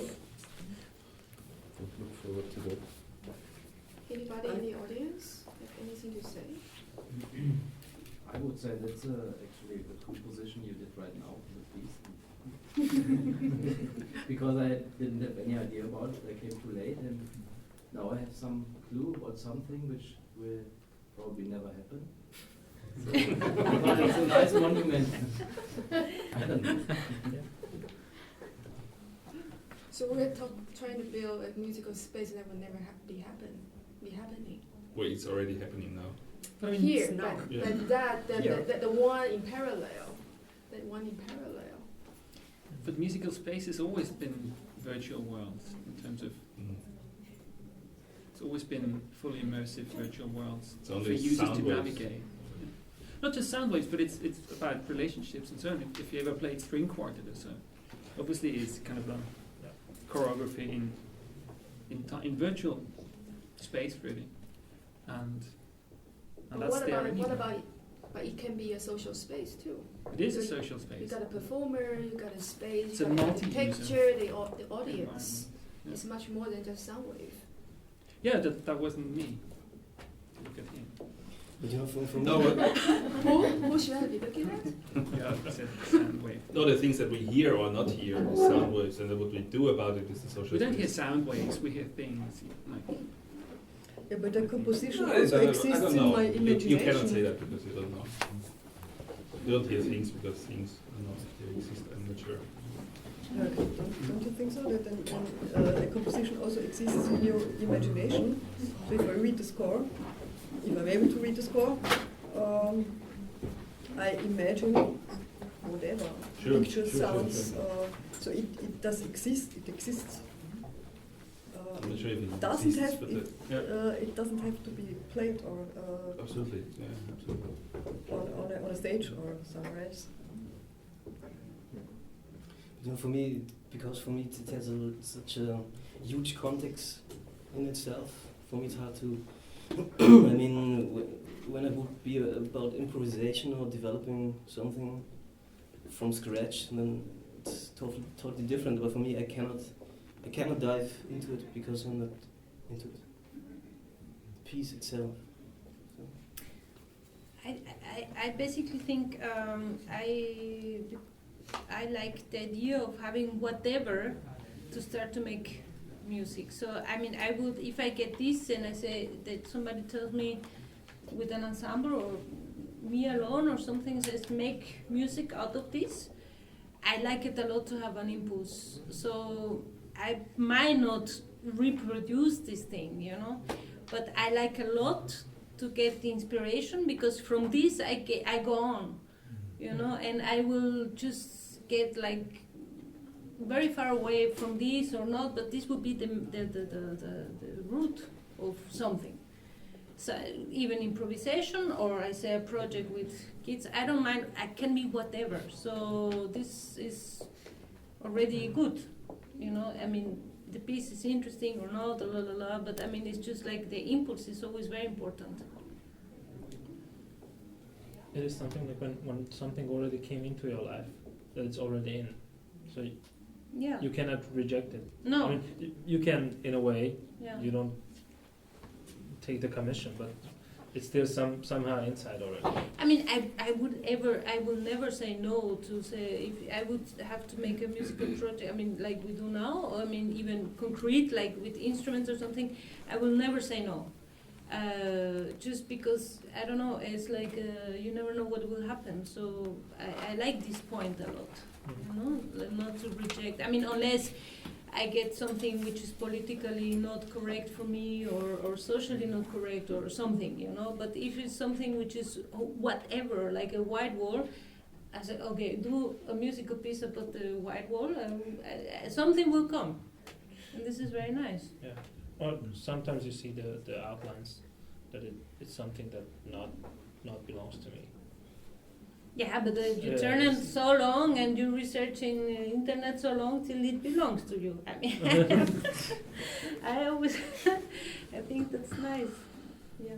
Speaker 7: don't look forward to that.
Speaker 1: Anybody in the audience have anything to say?
Speaker 11: I would say that's actually the composition you did right now for the piece. Because I didn't have any idea about it, I came too late, and now I have some clue about something which will probably never happen. So it's a nice monument. I don't know.
Speaker 1: So we're trying to build a musical space that will never be happening.
Speaker 10: Well, it's already happening now.
Speaker 3: But I mean,
Speaker 1: Here,
Speaker 3: it's not-
Speaker 1: but,
Speaker 10: Yeah.
Speaker 1: but the one in parallel, that one in parallel.
Speaker 3: But musical space has always been virtual worlds in terms of. It's always been fully immersive virtual worlds
Speaker 10: It's
Speaker 3: for
Speaker 10: only
Speaker 3: users
Speaker 10: sound
Speaker 3: to
Speaker 10: waves.
Speaker 3: navigate. Not just sound waves, but it's about relationships and so on. If you ever played string quartet or so, obviously it's kind of a choreography in virtual space really, and
Speaker 1: But
Speaker 3: that's
Speaker 1: what
Speaker 3: there
Speaker 1: about
Speaker 3: anyway.
Speaker 1: but it can be a social space too.
Speaker 3: It is a
Speaker 1: So
Speaker 3: social
Speaker 1: You
Speaker 3: space.
Speaker 1: got a performer, you got a space,
Speaker 3: It's
Speaker 1: you
Speaker 3: a
Speaker 1: got the
Speaker 3: multi-user
Speaker 1: picture, the audience.
Speaker 3: Yeah.
Speaker 1: It's much more than just sound wave.
Speaker 3: Yeah, that wasn't me. Look at him.
Speaker 5: But you know, from
Speaker 10: No, but
Speaker 1: Who should I be looking at?
Speaker 3: Yeah, that's it. Sound wave.
Speaker 10: no, the things that we hear or not hear is sound waves, and then what we do about it is the social
Speaker 3: We don't hear
Speaker 10: space.
Speaker 3: sound waves. We hear things like.
Speaker 6: yeah, but the composition
Speaker 10: No,
Speaker 6: also
Speaker 10: I
Speaker 6: exists
Speaker 10: don't
Speaker 6: in
Speaker 10: know.
Speaker 6: my
Speaker 10: You
Speaker 6: imagination.
Speaker 10: cannot say that because you don't know. You don't hear things because things, I don't know if they exist, I'm not sure.
Speaker 6: Don't you think so? That a composition also exists in your imagination. So if I read the score, if I'm able to read the score, I imagine whatever. Pictures, sounds. So it does exist. It exists.
Speaker 10: I'm not sure if it
Speaker 6: Doesn't
Speaker 10: exists,
Speaker 6: have
Speaker 10: but
Speaker 6: it doesn't have to be played or
Speaker 10: absolutely, yeah, absolutely.
Speaker 6: on a stage or somewhere else.
Speaker 5: You know, for me, because for me it has such a huge context in itself. For me, it's hard to. I mean, when it would be about improvisation or developing something from scratch, then it's totally different. But for me, I cannot dive into it because I'm not into it. The piece itself. So.
Speaker 8: I basically think I like the idea of having whatever to start to make music. So I mean, I would, if I get this and I say that somebody tells me with an ensemble or me alone or something says make music out of this, I like it a lot to have an impulse. So I might not reproduce this thing, you know, but I like a lot to get the inspiration, because from this I go on, you know, and I will just get like very far away from this or not, but this would be the root of something. So even improvisation, or I say a project with kids, I don't mind, I can be whatever. So this is already good, you know, I mean, the piece is interesting or not, but I mean, it's just like the impulse is always very important.
Speaker 4: It is something like when something already came into your life, that it's already in. So
Speaker 8: Yeah.
Speaker 4: you cannot reject it.
Speaker 8: No.
Speaker 4: I mean, you can, in a way,
Speaker 8: Yeah.
Speaker 4: you don't take the commission, but it's still somehow inside already.
Speaker 8: I mean, I will never say no to say, if I would have to make a musical project, I mean, like we do now, or I mean, even concrete, like with instruments or something, I will never say no. Just because, I don't know, it's like you never know what will happen. So I like this point a lot, you know, like not to reject. I mean, unless I get something which is politically not correct for me, or socially not correct or something, you know. But if it's something which is whatever, like a white wall, I say, okay, do a musical piece about the white wall, something will come. And this is very nice.
Speaker 4: Yeah. Or sometimes you see the outlines that it's something that not belongs to me.
Speaker 8: Yeah, but you turn it so long and you researching internet so long till it belongs to you. I mean, I always, I think that's nice. Yeah.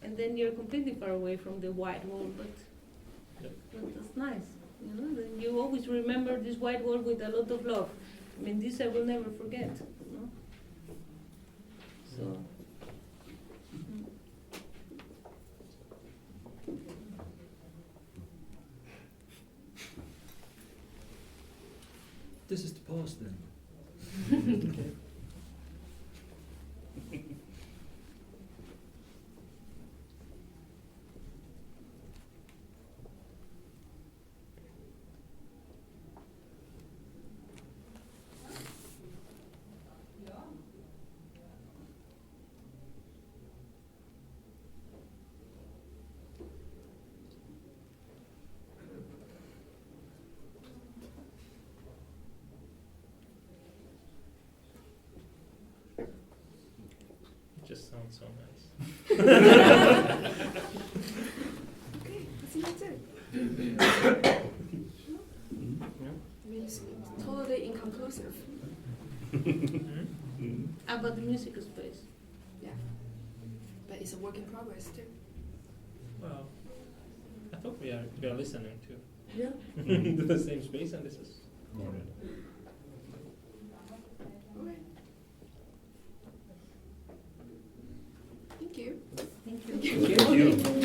Speaker 8: And then you're completely far away from the white wall, but that's nice. You know, then you always remember this white wall with a lot of love. I mean, this I will never forget. You know? So.
Speaker 9: This is the pause then.
Speaker 4: Just sounds so nice.
Speaker 1: Okay, I think that's it. I mean, it's totally inconclusive.
Speaker 8: About the musical space.
Speaker 1: Yeah. But it's a work in progress too.
Speaker 4: Well, I thought we are listening to
Speaker 6: Yeah.
Speaker 4: to the same space, and this is already.
Speaker 1: Okay. Thank you.
Speaker 8: Thank you.
Speaker 4: Thank you.